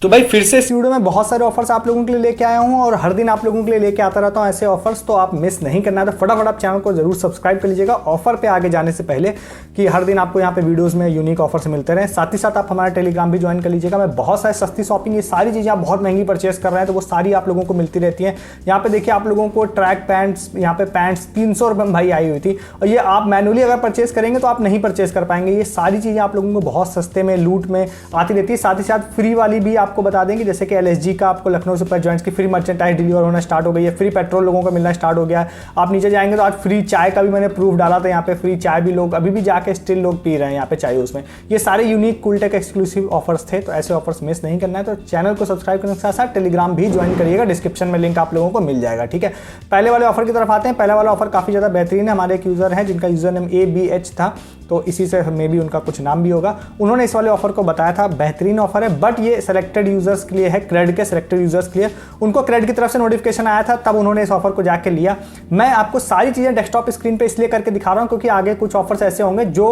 तो भाई फिर से इस वीडियो में बहुत सारे ऑफर्स आप लोगों के लिए लेके आया हूं और हर दिन आप लोगों के लिए लेके आता रहता हूं ऐसे ऑफर्स, तो आप मिस नहीं करना है। तो फटाफट आप चैनल को जरूर सब्सक्राइब कर लीजिएगा ऑफर पे आगे जाने से पहले, कि हर दिन आपको यहाँ पे वीडियोस में यूनिक ऑफर्स मिलते रहे। साथ ही साथ आप हमारा टेलीग्राम भी ज्वाइन कर लीजिएगा। मैं बहुत सारी सस्ती शॉपिंग, ये सारी चीज़ें आप बहुत महंगी परचेस कर रहे हैं तो वो सारी आप लोगों को मिलती रहती है। यहाँ पे देखिए आप लोगों को ट्रैक पैंट्स, यहाँ पे पैंट्स 300 रुपये में भाई आई हुई थी, और ये आप मैनुअली अगर परचेस करेंगे तो आप नहीं परचेस कर पाएंगे। ये सारी चीज़ें आप लोगों को बहुत सस्ते में, लूट में आती रहती है। साथ ही साथ फ्री वाली भी आपको बता देंगे, जैसे कि LSG का आपको लखनऊ सुपर जॉइंट्स की फ्री मर्चेंटाइज डिलीवर होना स्टार्ट हो गई है। फ्री पेट्रोल लोगों को मिलना स्टार्ट हो गया है। आप नीचे जाएंगे तो आज फ्री चाय का भी मैंने प्रूफ डाला था, यहाँ पे फ्री चाय भी लोग अभी भी जाके स्टिल लोग पी रहे हैं यहाँ पे चाय उसमें। ये सारे यूनिक कूलटेक एक्सक्लूसिव ऑफर्स थे, तो ऐसे ऑफर्स मिस नहीं करना है। तो चैनल को सब्सक्राइब करने के साथ साथ टेलीग्राम भी ज्वाइन करिएगा, डिस्क्रिप्शन में लिंक आप लोगों को मिल जाएगा। ठीक है, पहले वाले ऑफर की तरफ आते हैं। पहला वाला ऑफर काफी ज्यादा बेहतरीन है। हमारे एक यूजर है जिनका यूजर नेम ABH था, तो इसी से मे भी उनका कुछ नाम भी होगा। उन्होंने इस वाले ऑफर को बताया था बेहतरीन ऑफर है, बट ये सिलेक्टेड यूजर्स के लिए है, क्रेड के सिलेक्टेड यूजर्स के लिए। उनको क्रेड की तरफ से नोटिफिकेशन आया था, तब उन्होंने इस ऑफर को जाके लिया। मैं आपको सारी चीज़ें डेस्कटॉप स्क्रीन पे इसलिए करके दिखा रहा हूँ क्योंकि आगे कुछ ऑफर्स ऐसे होंगे जो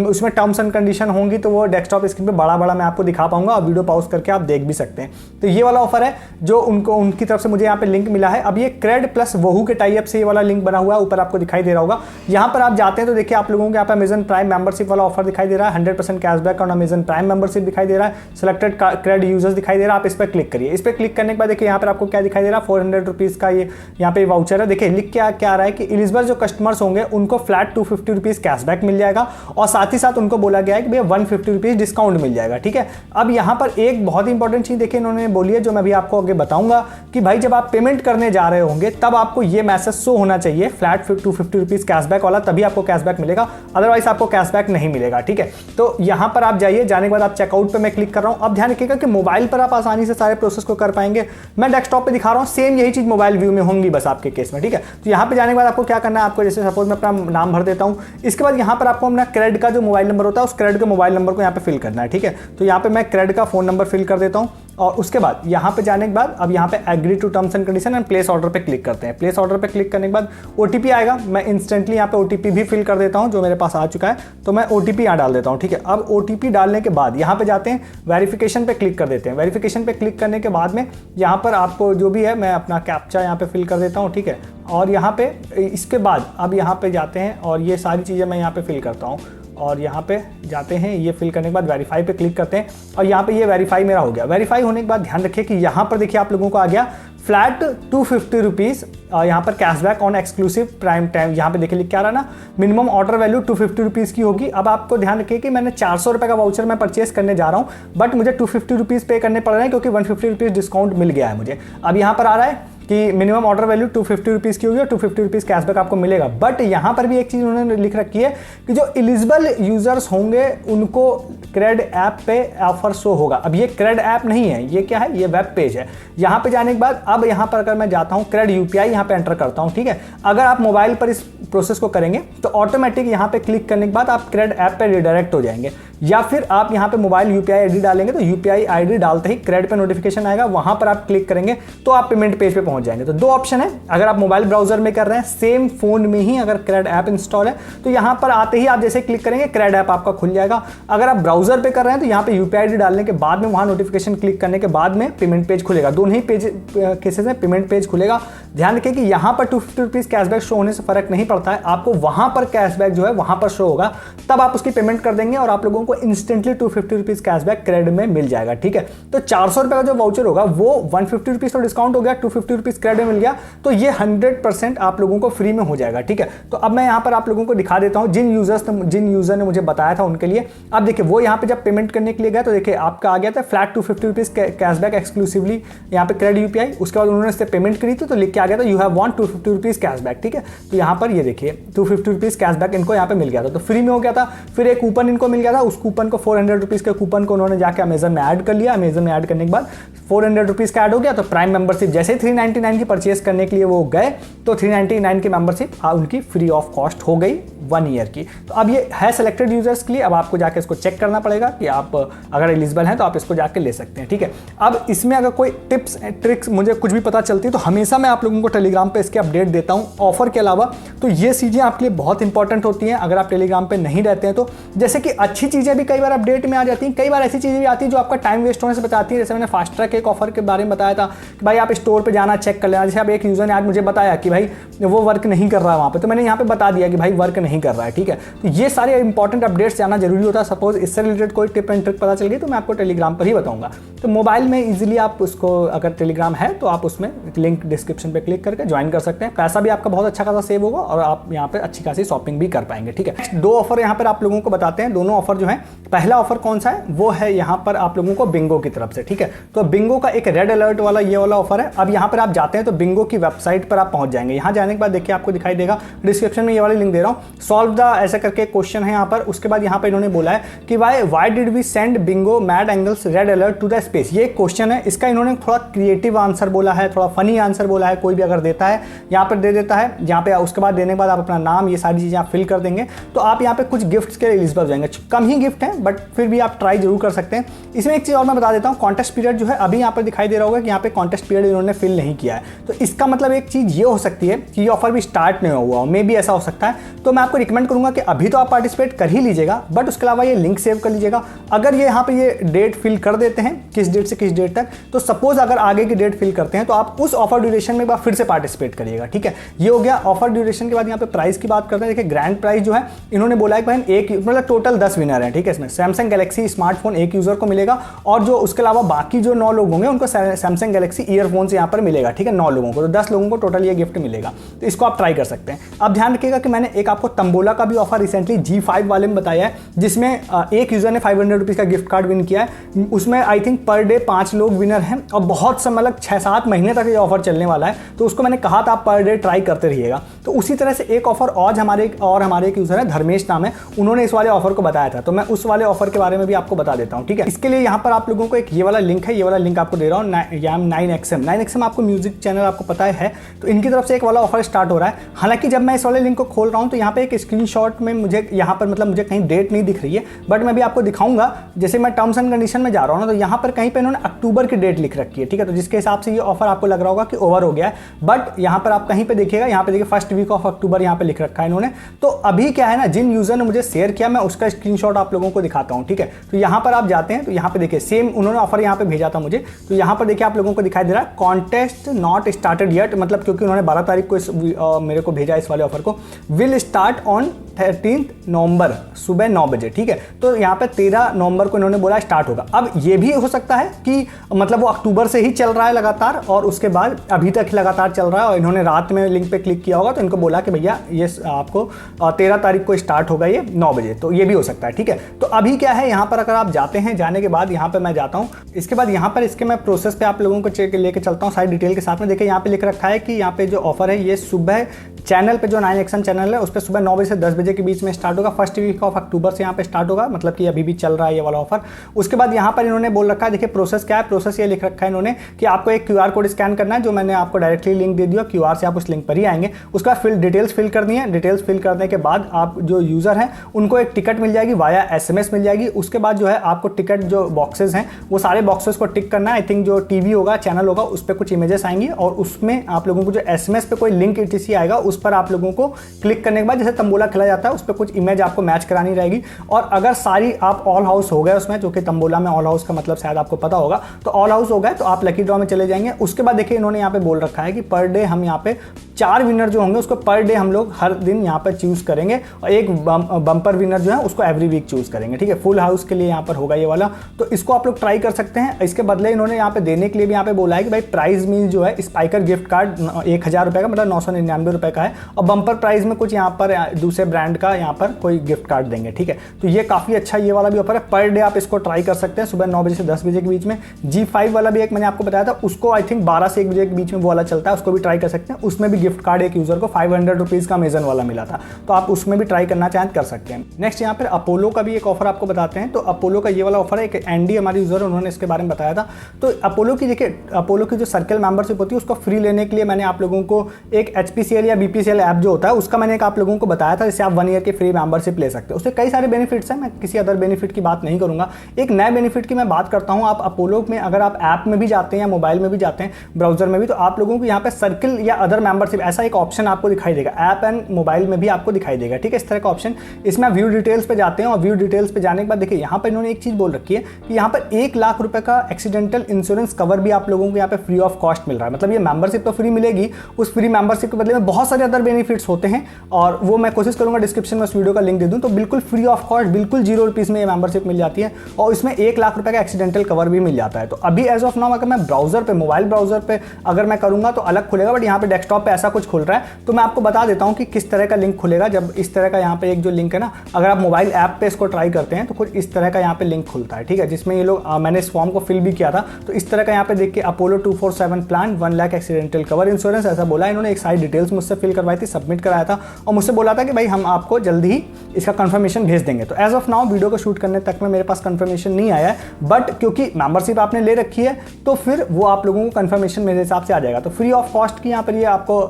उसमें टर्म्स एंड कंडीशन होंगी, तो वो डेस्कटॉप स्क्रीन पे बड़ा बड़ा मैं आपको दिखा पाऊंगा और वीडियो पॉज करके आप देख भी सकते हैं। तो ये वाला ऑफर है जो उनकी तरफ से मुझे यहाँ पे लिंक मिला है। अब ये क्रेड प्लस वहू के टाइप से ये वाला लिंक बना हुआ है, ऊपर आपको दिखाई दे रहा होगा। यहाँ पर आप जाते हैं तो देखिए आप लोगों को यहाँ पे अमेजन प्राइम मेंबरशिप वाला ऑफर दिखाई दे रहा है। 100% cashback on Amazon prime membership दिखाई दे रहा है। सिलेक्टेड क्रेड यूजर्स दिखाई दे रहा है। आप इस पर क्लिक करिए। इस पर क्लिक करने के बाद देखिए यहाँ पर आपको क्या दिखाई दे रहा है, 400 रुपीज़ का ये यहाँ पे वाउचर है। देखिए लिख क्या आ रहा है कि एलिजिबल जो कस्टमर्स होंगे उनको फ्लैट 250 रुपीज़ कैशबैक मिल जाएगा, और साथ ही साथ उनको बोला गया है कि भैया 150 रुपीज़ डिस्काउंट मिल जाएगा। ठीक है, अब यहाँ पर एक बहुत ही इंपॉर्टेंट चीज़ देखिए इन्होंने बोली है, जो मैं भी आपको आगे बताऊंगा कि भाई जब आप पेमेंट करने जा रहे होंगे तब आपको ये मैसेज शो होना चाहिए, फ्लैट 250 रुपीज़ कैशबैक वाला, तभी आपको कैशबैक मिलेगा, अदरवाइज आपको कैशबैक नहीं मिलेगा। ठीक है, तो यहाँ पर आप जाइए, जाने के बाद आप चेकआउट पे मैं क्लिक कर रहा हूँ। अब ध्यान रखिएगा कि मोबाइल पर आप आसानी से सारे प्रोसेस को कर पाएंगे। मैं डेस्कटॉप पे दिखा रहा हूँ, सेम यही चीज़ मोबाइल व्यू में होंगी बस आपके केस में। ठीक है, तो यहाँ पे जाने के बाद आपको क्या करना है, आपको जैसे सपोज मैं अपना नाम भर देता हूँ, इसके बाद यहाँ पर आपको अपना क्रेड का जो मोबाइल नंबर होता है उस क्रेड के मोबाइल नंबर को यहाँ पे फिल करना है। ठीक है, तो यहाँ पे मैं क्रेड का फोन नंबर फिल कर देता हूँ, और उसके बाद यहाँ पे जाने के बाद अब यहाँ पे agree to terms and condition and place order पे क्लिक करते हैं। प्लेस ऑर्डर पे क्लिक करने के बाद OTP आएगा। मैं इंस्टेंटली यहाँ पे OTP भी फिल कर देता हूँ जो मेरे पास आ चुका है, तो मैं OTP यहाँ डाल देता हूँ। ठीक है, अब OTP डालने के बाद यहाँ पे जाते हैं, वेरिफिकेशन पे क्लिक कर देते हैं। वेरिफिकेशन पे क्लिक करने के बाद में यहाँ पर आपको जो भी है, मैं अपना कैप्चा यहाँ पे फिल कर देता हूँ। ठीक है, और यहाँ पे इसके बाद अब यहाँ पे जाते हैं और ये सारी चीज़ें मैं यहाँ पे फिल करता हूँ, और यहाँ पे जाते हैं, ये फिल करने के बाद वेरीफाई पे क्लिक करते हैं, और यहाँ पे ये वेरीफाई मेरा हो गया। वेरीफाई होने के बाद ध्यान रखिए कि यहाँ पर देखिए आप लोगों को आ गया फ्लैट 250 रुपीज़ यहाँ पर cashback on exclusive prime time. यहाँ पे देखिए लिख क्या रहा ना, मिनिमम ऑर्डर वैल्यू 250 रुपीज़ की होगी। अब आपको ध्यान रखिए कि मैंने 400 रुपये का वाउचर मैं परचेस करने जा रहा हूँ, बट मुझे 250 रुपीज़ पे करने पड़ रहे हैं क्योंकि 150 रुपीज़ डिस्काउंट मिल गया है मुझे। अब यहाँ पर आ रहा है कि मिनिमम ऑर्डर वैल्यू 250 रुपीज़ की होगी और 250 रुपीज़ कैशबैक आपको मिलेगा। बट यहाँ पर भी एक चीज़ उन्होंने लिख रखी है कि जो एलिजिबल यूजर्स होंगे उनको क्रेड ऐप पे ऑफर शो होगा। अब ये क्रेड ऐप नहीं है, ये क्या है, ये वेब पेज है। यहाँ पे जाने के बाद अब यहाँ पर अगर मैं जाता हूँ क्रेड UPI यहाँ पे एंटर करता हूँ। ठीक है, अगर आप मोबाइल पर इस प्रोसेस को करेंगे तो ऑटोमेटिक यहाँ पे क्लिक करने के बाद आप क्रेड ऐप पे रिडायरेक्ट हो जाएंगे, या फिर आप यहाँ पे मोबाइल UPI ID डालेंगे तो UPI ID डालते ही क्रेड पे नोटिफिकेशन आएगा, वहां पर आप क्लिक करेंगे तो आप पेमेंट पेज पे पहुंच जाएंगे। तो दो ऑप्शन है, अगर आप मोबाइल ब्राउजर में कर रहे हैं, सेम फोन में ही अगर क्रेड ऐप इंस्टॉल है तो यहाँ पर आते ही आप जैसे क्लिक करेंगे क्रेड ऐप आपका खुल जाएगा। अगर आप ब्राउजर पे कर रहे हैं तो यहाँ पे UPI ID डालने के बाद में वहां नोटिफिकेशन क्लिक करने के बाद में पेमेंट पेज खुलेगा। दोनों ही पेज केसेस में पेमेंट पेज खुलेगा। ध्यान रखिए कि यहाँ पर 250 रुपीज़ कैशबैक शो होने से फर्क नहीं पड़ता है, आपको वहां पर कैशबैक जो है वहां पर शो होगा, तब आप उसकी पेमेंट कर देंगे और आप लोगों को इंस्टेंटली 250 रुपीज़ कैशबैक क्रेड में मिल जाएगा। ठीक है, तो 400 रुपये का जो वाउचर होगा वो 150 रुपीज़ तो डिस्काउंट हो गया, 250 रुपीज़ क्रेड में मिल गया, तो ये 100% आप लोगों को फ्री में हो जाएगा। ठीक है, तो अब मैं यहाँ पर आप लोगों को दिखा देता हूँ जिन यूजर ने मुझे बताया था उनके लिए। अब देखिए वो यहाँ पे जब पेमेंट करने के लिए गया तो देखिए आपका आ गया था फ्लैट 250 रुपीज़ कैशबैक एक्सक्लूसिवली यहाँ पे क्रेड UPI। उसके बाद उन्होंने इससे पेमेंट करी थी तो लिख के आ गया था you have von 250 rupees cashback. ठीक है, तो यहाँ पर ये देखिए 250 रुपीज़ कैशबैक इनको यहाँ पे मिल गया था, तो फ्री में हो गया था। फिर एक कूपन इनको मिल गया था, उस कूपन को 400 रुपीज़ के कूपन को उन्होंने जाके अमेजन में ऐड कर लिया। अमेजन में ऐड करने के बाद 400 रुपीज़ का ऐड हो गया, तो प्राइम मेंबरशिप जैसे ही 399 की परचेस करने के लिए वो गए तो 399 की मेंबरशिप उनकी फ्री ऑफ कॉस्ट हो गई 1 ईयर की। तो अब ये है सेलेक्टेड यूजर्स के लिए। अब आपको जाके इसको चेक करना पड़ेगा कि आप अगर एलिजिबल हैं तो आप इसको जाके ले सकते हैं, ठीक है। अब इसमें अगर कोई टिप्स ट्रिक्स मुझे कुछ भी पता चलती है तो हमेशा मैं आप लोगों को टेलीग्राम पे इसके अपडेट देता हूँ ऑफर के अलावा। तो ये चीज़ें आपके लिए बहुत इंपॉर्टेंट होती हैं अगर आप टेलीग्राम पे नहीं रहते हैं तो। जैसे कि अच्छी चीज़ें भी कई बार अपडेट में आ जाती हैं, कई बार ऐसी चीज़ें भी आती हैं जो आपका टाइम वेस्ट होने से बचाती है। जैसे मैंने फास्ट ट्रैक एक ऑफर के बारे में बताया था कि भाई आप स्टोर पर जाना चेक कर लेना। जैसे अब एक यूजर ने आज मुझे बताया कि भाई वो वर्क नहीं कर रहा है वहाँ पर, तो मैंने यहाँ पर बता दिया कि भाई वर्क नहीं कर रहा है, ठीक है। तो ये सारे इंपॉर्टेंट अपडेट्स जाना जरूरी होता है। सपोज इससे रिलेटेड कोई टिप एंड ट्रिक पता चल गई तो मैं आपको टेलीग्राम पर ही बताऊंगा। तो मोबाइल में इजीली आप उसको, अगर टेलीग्राम है तो आप उसमें लिंक डिस्क्रिप्शन पे क्लिक करके ज्वाइन कर सकते हैं। पैसा भी आपका बहुत अच्छा खासा सेव होगा और आप यहाँ पे अच्छी खासी शॉपिंग भी कर पाएंगे, ठीक है। नेक्स्ट 2 ऑफर यहाँ पर आप लोगों को बताते हैं। दोनों ऑफर जो है, पहला ऑफर कौन सा है वो है यहाँ पर आप लोगों को बिंगो की तरफ से, ठीक है। तो बिंगो का एक रेड अलर्ट वाला ये वाला ऑफर है। अब यहाँ पर आप जाते हैं तो बिंगो की वेबसाइट पर आप पहुंच जाएंगे। यहाँ जाने के बाद देखिए आपको दिखाई देगा, डिस्क्रिप्शन में ये वाली लिंक दे रहा हूँ, सॉल्व द ऐसा करके क्वेश्चन है यहाँ पर। उसके बाद यहाँ पर इन्होंने बोला है कि why did we send Bingo Mad Angles red alert to the space. ये क्वेश्चन है, इसका इन्होंने थोड़ा क्रिएटिव आंसर बोला है, थोड़ा फनी आंसर बोला है। कोई भी अगर देता है यहाँ पर दे देता है, यहाँ पे उसके बाद देने के बाद आप अपना नाम ये सारी चीज़ें आप फिल कर देंगे तो आप यहाँ पे कुछ गिफ्ट्स के एलिजिबल हो जाएंगे। कम ही गिफ्ट हैं बट फिर भी आप ट्राई जरूर कर सकते हैं। इसमें एक चीज़ और मैं बता देता हूँ, कॉन्टेस्ट पीरियड जो है अभी यहाँ पर दिखाई दे रहा होगा कि यहाँ पे कॉन्टेस्ट पीरियड इन्होंने फिल नहीं किया है। तो इसका मतलब एक चीज़ ये हो सकती है कि ये ऑफर भी स्टार्ट नहीं हुआ हो, मे बी ऐसा हो सकता है। तो मैं आपको रिकमेंड करूँगा कि अभी तो आप पार्टिसिपेट कर ही लीजिएगा, बट उसके अलावा ये लिंक सेव कर लीजिएगा। अगर ये यहाँ पे ये डेट फिल कर देते हैं किस डेट से किस डेट तक, तो सपोज अगर आगे की डेट फिल करते हैं तो आप उस ऑफर ड्यूरेशन में एक बार फिर से पार्टिसिपेट करिएगा, ठीक है। ये हो गया ऑफर ड्यूरेशन के बाद यहाँ पे प्राइस की बात करते हैं। देखिए ग्रैंड प्राइस जो है इन्होंने बोला है कि एक मतलब टोटल 10 विनर हैं, ठीक है। इसमें सैमसंग गैलेक्सी स्मार्टफोन एक यूजर को मिलेगा और जो उसके अलावा बाकी जो 9 लोग होंगे उनको सैमसंग गैलेक्सी ईयरफोन्स यहाँ पर मिलेगा, ठीक है। 9 लोगों को, तो 10 लोगों को टोटल ये गिफ्ट मिलेगा। तो इसको आप ट्राई कर सकते हैं। अब ध्यान रखिएगा कि मैंने एक आपको तंबोला का भी ऑफर रिसेंटली G5 वाले में बताया है, जिसमें एक यूजर ने 500 रुपीज़ का गिफ्ट कार्ड विन किया है। उसमें आई थिंक पर डे 5 लोग विनर हैं और बहुत समय मतलब 6-7 महीने तक ये ऑफर चलने वाला है। तो उसको मैंने कहा था आप पर डे ट्राई करते रहिएगा। तो उसी तरह से एक ऑफर आज हमारे एक यूजर है, धर्मेश नाम है, उन्होंने इस वाले ऑफर को बताया था। तो मैं उस वाले ऑफर के बारे में भी आपको बता देता हूँ, ठीक है। इसके लिए यहाँ पर आप लोगों को एक ये वाला लिंक है, ये वाला लिंक आपको दे रहा हूँ, 9XM आपको म्यूजिक चैनल आपको पता है, तो इनकी तरफ से एक वाला ऑफर स्टार्ट हो रहा है। हालांकि जब मैं इस वाले लिंक को खोल रहा हूँ तो यहाँ पे एक स्क्रीनशॉट में मुझे यहाँ पर मतलब मुझे कहीं डेट नहीं दिख रही है, बट मैं भी आपको दिखाऊंगा। जैसे मैं टर्म्स एंड कंडीशन में जा रहा हूँ ना, तो यहाँ पर कहीं पे इन्होंने अक्टूबर की डेट लिख रखी है, ठीक है। तो जिसके हिसाब से ये ऑफर आपको लग रहा होगा कि ओवर हो गया है, बट यहाँ पर आप कहीं पे देखिएगा, यहाँ पे देखिए फर्स्ट वीक ऑफ अक्टूबर यहाँ पे लिख रखा है इन्होंने। तो अभी क्या है ना, जिन यूजर ने मुझे शेयर किया मैं उसका स्क्रीनशॉट आप लोगों को दिखाता हूँ, ठीक है। तो यहाँ पर आप जाते हैं तो यहाँ पे देखिए सेम उन्होंने ऑफर यहाँ पे भेजा था मुझे। तो यहाँ पर देखिए आप लोगों को दिखाई दे रहा है कॉन्टेस्ट नॉट स्टार्टेड येट, मतलब क्योंकि उन्होंने 12 तारीख को मेरे को भेजा इस वाले ऑफर को, विल स्टार्ट ऑन 13 नवंबर सुबह 9 बजे, ठीक है। तो यहाँ पे 13 नवंबर को इन्होंने बोला स्टार्ट होगा। अब ये भी हो सकता है कि मतलब वो अक्टूबर से ही चल रहा है लगातार और उसके बाद अभी तक लगातार चल रहा है और इन्होंने रात में लिंक पे क्लिक किया होगा तो इनको बोला कि भैया ये आपको 13 तारीख को स्टार्ट होगा ये 9 बजे। तो ये भी हो सकता है, ठीक है। तो अभी क्या है यहाँ पर अगर आप जाते हैं, जाने के बाद यहाँ पे मैं जाता हूँ, इसके बाद यहाँ पर इसके मैं प्रोसेस पे आप लोगों को लेके चलता हूँ सारी डिटेल के साथ में। देखिए यहाँ पे लिख रखा है कि यहाँ पे जो ऑफर है ये सुबह चैनल पे जो 9XM चैनल है उस पर सुबह 9 बजे से 10 बजे के बीच में स्टार्ट होगा। फर्स्ट वीक ऑफ अक्टूबर से यहाँ पे स्टार्ट होगा, मतलब कि अभी भी चल रहा है ये वाला ऑफर। उसके बाद यहाँ पर इन्होंने बोल रखा है, देखिए प्रोसेस क्या है, प्रोसेस ये लिख रखा है इन्होंने कि आपको एक QR कोड स्कैन करना है, जो मैंने आपको डायरेक्टली लिंक दे दिया, QR से आप उस लिंक पर ही आएंगे। उसका डिटेल्स फिल करनी है। डिटेल्स फिल करने के बाद आप जो यूजर हैं उनको एक टिकट मिल जाएगी, वाया SMS मिल जाएगी। उसके बाद जो है आपको टिकट जो बॉक्सेस हैं वो सारे बॉक्सेस को टिक करना है। आई थिंक जो टीवी होगा, चैनल होगा, उस पर कुछ इमेजेस आएंगी और उसमें आप लोगों को जो SMS पे कोई लिंक ETC आएगा उस पर आप लोगों को क्लिक करने के बाद जैसे तंबोला खेला जाता है उस पर कुछ इमेज आपको मैच करानी रहेगी। और अगर सारी आप ऑल हाउस हो गए उसमें, जो कि तंबोला में ऑल हाउस का मतलब शायद आपको पता होगा, तो ऑल हाउस हो गए तो आप लकी ड्रॉ में चले जाएंगे। उसके बाद देखिए इन्होंने यहाँ पे बोल रखा है कि पर डे हम यहाँ पे 4 विनर जो होंगे उसको पर डे हम लोग हर दिन यहाँ पर चूज करेंगे और एक बम्पर विनर जो है उसको एवरी वीक चूज करेंगे, ठीक है। फुल हाउस के लिए यहाँ पर होगा ये वाला, तो इसको आप लोग ट्राई कर सकते हैं। इसके बदले इन्होंने यहाँ पे देने के लिए भी यहाँ पे बोला है कि भाई प्राइस मीन जो है स्पाइकर गिफ्ट कार्ड 1000 रुपये का, मतलब 999 रुपये का है, और बम्पर प्राइस में कुछ यहाँ पर दूसरे ब्रांड का यहाँ पर कोई गिफ्ट कार्ड देंगे, ठीक है। तो ये काफ़ी अच्छा ये वाला भी ऑफर है, पर डे आप इसको ट्राई कर सकते हैं सुबह 9 बजे से 10 बजे के बीच में। G5 वाला भी एक मैंने आपको बताया था, उसको आई थिंक 12 से 1 बजे के बीच में वो वाला चलता है, उसको भी ट्राई कर सकते हैं, उसमें भी गिफ्ट कार्ड एक यूज़र को 500 रुपीज़ का अमेजन वाला मिला था, तो आप उसमें भी ट्राई करना चाहें कर सकते हैं। नेक्स्ट यहाँ पर अपोलो का भी एक ऑफर आपको बताते हैं। तो अपोलो का ये वाला ऑफर है, एक एनडी हमारे यूज़र उन्होंने इसके बारे में बताया था। तो अपोलो की देखिए, अपोलो की जो सर्कल मेंबरशिप होती है उसको फ्री लेने के लिए मैंने आप लोगों को एक HPCL या BPCL ऐप जो होता है उसका मैंने एक आप लोगों को बताया था, जिससे आप 1 ईयर की फ्री मेंबरशिप ले सकते हो। उससे कई सारे बेनिफिट्स हैं, मैं किसी अदर बेनिफिट की बात नहीं करूंगा। एक नए बेनिफिट की मैं बात करता हूं। आप अपोलो में अगर आप ऐप में भी जाते हैं या मोबाइल में भी जाते हैं, ब्राउजर में भी, तो आप लोगों को यहाँ पे सर्किल या अदर मेंबरशिप ऐसा एक ऑप्शन आपको दिखाई देगा, ऐप एंड मोबाइल में भी आपको दिखाई देगा, ठीक है, इस तरह का ऑप्शन। इसमें आप व्यू डिटेल्स पे जाते हैं और व्यू डिटेल्स पे जाने के बाद देखिए यहाँ पर इन्होंने एक चीज़ बोल रखी है कि यहाँ पर 1 लाख रुपए का एक्सीडेंटल इंश्योरेंस कवर भी आप लोगों को यहाँ पे फ्री ऑफ कॉस्ट मिल रहा है। मतलब ये मेंबरशिप तो फ्री मिलेगी, उस फ्री मेंबरशिप के बदले में बहुत सारे अदर बेनिफिट्स होते हैं और वो मैं कोशिश करूंगा डिस्क्रिप्शन में उस वीडियो का लिंक दे दूं। तो बिल्कुल फ्री ऑफ कॉस्ट, बिल्कुल 0 रुपीज़ में ये मेंबरशिप मिल जाती है और इसमें 1 लाख रुपए का एक्सीडेंटल कवर भी मिल जाता है। तो अभी एज ऑफ नाउ अगर मैं ब्राउजर पे, मोबाइल ब्राउजर पे अगर मैं करूंगा तो अलग खुलेगा, बट यहाँ पे डेस्कटॉप पे ऐसा कुछ खुल रहा है। तो मैं आपको बता देता हूँ कि किस तरह का लिंक खुलेगा। जब इस तरह का यहाँ पे एक जो लिंक है ना, अगर आप मोबाइल ऐप पे इसको ट्राई करते हैं तो कुछ इस तरह का यहाँ पे लिंक खुलता है, ठीक है, जिसमें ये लोग मैंने इस फॉर्म को फिल भी किया था। तो इस तरह का यहाँ पे देख के Apollo 247 plan 1 lakh accidental cover insurance ऐसा बोला। इन्होंने एक सारी डिटेल्स मुझसे फिल करवाई थी, सबमिट कराया था और मुझसे बोला था कि भाई हम आपको जल्दी ही इसका कंफर्मेशन भेज देंगे। तो एज ऑफ नाउ वीडियो को शूट करने तक में मेरे पास कंफर्मेशन नहीं आया है, बट क्योंकि मेंबरशिप आपने ले रखी है तो फिर वो आप लोगों को कंफर्मेशन मेरे हिसाब से आ जाएगा। तो फ्री ऑफ कॉस्ट की यहाँ पर ये आपको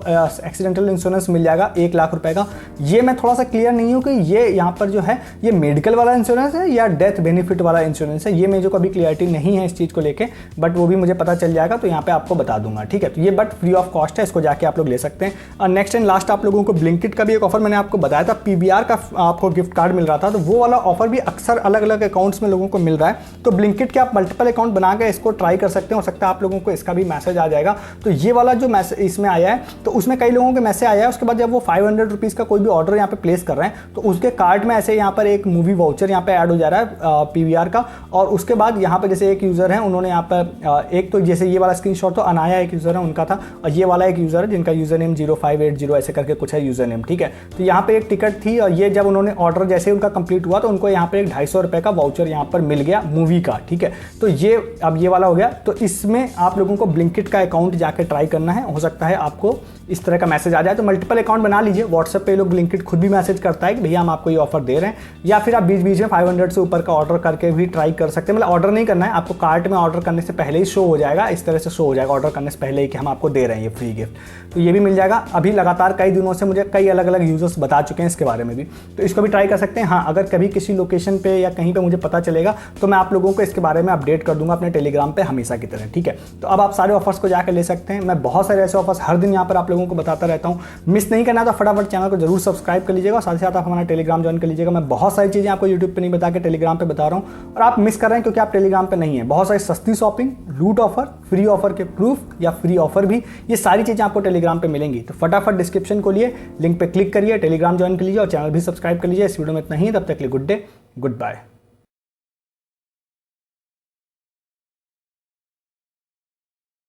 एक्सीडेंटल इंश्योरेंस मिल जाएगा 1 लाख रुपए का। ये मैं थोड़ा सा क्लियर नहीं हूँ कि ये यहाँ पर जो है ये मेडिकल वाला इंश्योरेंस है या डेथ बेनिफिट वाला इंश्योरेंस है, ये मेरे को अभी क्लियरिटी नहीं है इस चीज़ को लेके, बट वो भी मुझे पता चल जाएगा तो यहाँ पे आपको बता दूंगा, ठीक है। तो ये बट फ्री ऑफ कॉस्ट है, इसको जाके आप लोग ले सकते हैं। और नेक्स्ट एंड लास्ट आप लोगों को ब्लिंकिट का भी एक ऑफर मैंने आपको बताया था, PBR का आपको गिफ्ट कार्ड मिल रहा था। तो वो वाला ऑफर भी अक्सर अलग अलग अकाउंट्स में लोगों को मिल रहा है। तो ब्लिंकिट के आप मल्टीपल अकाउंट बना के इसको ट्राई कर सकते हैं, हो सकता है आप लोगों को इसका भी मैसेज आ जाएगा। तो ये वाला जो मैसेज इसमें आया है, तो उसमें कई लोगों के मैसेज आया है। उसके बाद जब वो 500 रुपीज़ का कोई भी ऑर्डर यहाँ पे प्लेस कर रहे हैं तो उसके कार्ड में ऐसे यहाँ पर एक मूवी वाउचर यहाँ पे ऐड हो जा रहा है PBR का। और उसके बाद यहाँ पे जैसे एक यूज़र है, उन्होंने यहाँ पर एक तो जैसे ये वाला स्क्रीनशॉट तो अनाया एक यूज़र है उनका था, और ये वाला एक यूज़र है जिनका यूज़र नेम 0580 ऐसे करके कुछ है यूज़र नेम, ठीक है। तो यहाँ पे एक टिकट थी और ये जब उन्होंने ऑर्डर जैसे उनका कंप्लीट हुआ तो उनको यहाँ पे एक 250 रुपये का वाउचर यहाँ पर मिल गया मूवी का, ठीक है। तो ये अब ये वाला हो गया। तो इसमें आप लोगों को ब्लिंकिट का अकाउंट जाके ट्राई करना है, हो सकता है आपको इस तरह का मैसेज आ जाए। तो मल्टीपल अकाउंट बना लीजिए, व्हाट्सएप पे लोग ब्लिंकिट खुद भी मैसेज करता है कि भैया हम आपको ये ऑफर दे रहे हैं, या फिर आप बीच बीच में 500 से ऊपर का ऑर्डर करके भी ट्राई कर सकते हैं। मतलब ऑर्डर नहीं करना है आपको, कार्ट में ऑर्डर करने से पहले ही शो हो जाएगा, इस तरह से शो हो जाएगा ऑर्डर करने से पहले ही कि हम आपको दे रहे हैं ये फ्री गिफ्ट। तो ये भी मिल जाएगा। अभी लगातार कई दिनों से मुझे कई अलग अलग यूजर्स बता चुके हैं इसके बारे में भी, तो इसको भी ट्राई कर सकते हैं। हाँ, अगर कभी किसी लोकेशन पे या कहीं पे मुझे पता चलेगा तो मैं आप लोगों को इसके बारे में अपडेट कर दूंगा अपने टेलीग्राम पे हमेशा की तरह, ठीक है। तो अब आप सारे ऑफर्स को जाकर ले सकते हैं। मैं बहुत सारे ऐसे ऑफर्स हर दिन यहाँ पर आप लोगों को बताता रहता हूँ। मिस नहीं करना तो फटाफट चैनल को जरूर सब्सक्राइब कर लीजिएगा, साथ ही साथ आप हमारा टेलीग्राम ज्वाइन कर लीजिएगा। मैं बहुत सारी चीज़ें आपको यूट्यूब पे नहीं बता के टेलीग्राम पे बता रहा हूँ और आप मिस कर रहे हैं क्योंकि आप टेलीग्राम पे नहीं है। बहुत सारी सस्ती शॉपिंग, लूट ऑफर, फ्री ऑफर के प्रूफ या फ्री ऑफर भी, ये सारी चीज़ें आपको टेलीग्राम पे मिलेंगी। तो फटाफट डिस्क्रिप्शन को लिए लिंक पे क्लिक करिए, टेलीग्राम ज्वाइन कर लीजिए और चैनल भी सब्सक्राइब कर लीजिए। इस वीडियो में इतना ही, तब तक के लिए गुड डे, गुड बाय।